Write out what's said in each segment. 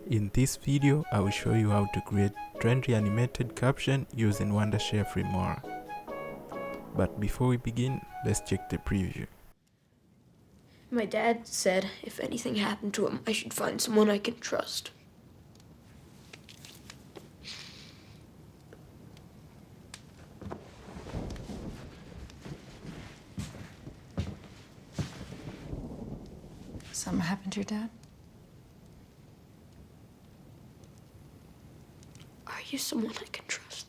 In this video, I will show you how to create trendy animated caption using Wondershare framework. But before we begin, let's check the preview. My dad said if anything happened to him, I should find someone I can trust. Something happened to your dad? Are you someone I can trust?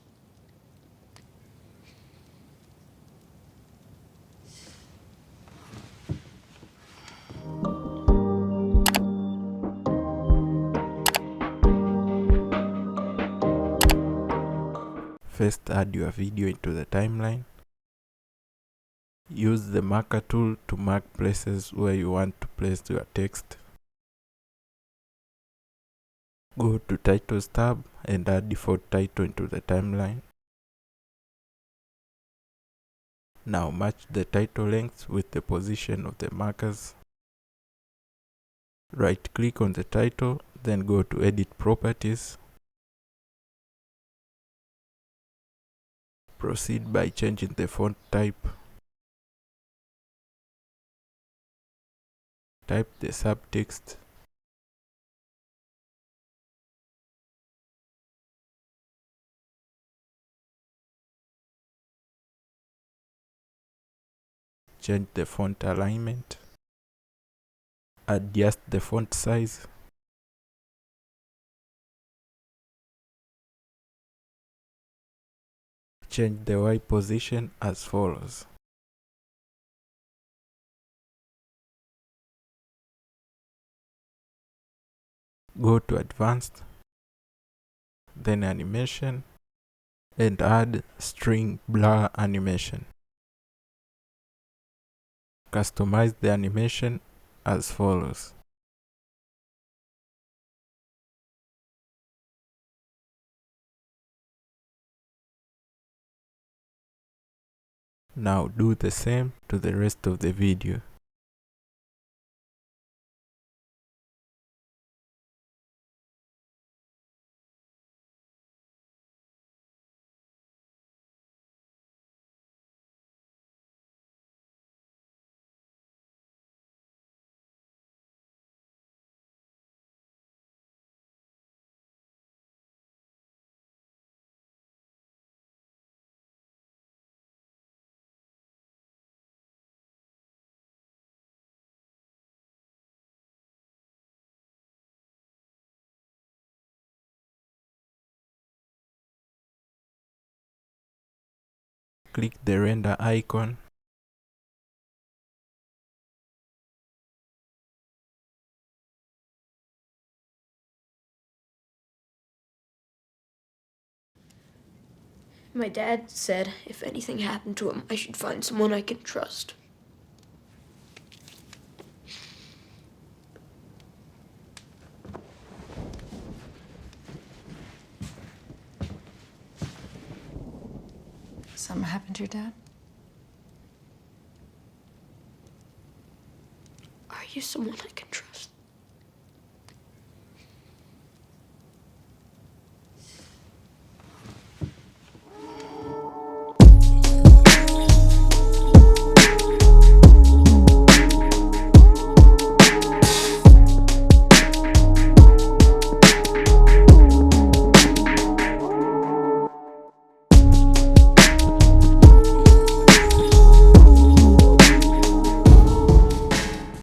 First, add your video into the timeline. Use the marker tool to mark places where you want to place your text. Go to Titles tab and add default title into the timeline. Now match the title length with the position of the markers. Right-click on the title, then go to Edit Properties. Proceed by changing the font type. Type the subtext. Change the font alignment. Adjust the font size. Change the Y position as follows. Go to Advanced, then Animation, and add String Blur Animation. Customize the animation as follows. Now do the same to the rest of the video. Click the render icon. My dad said if anything happened to him, I should find someone I can trust. Something happened to your dad? Are you someone I can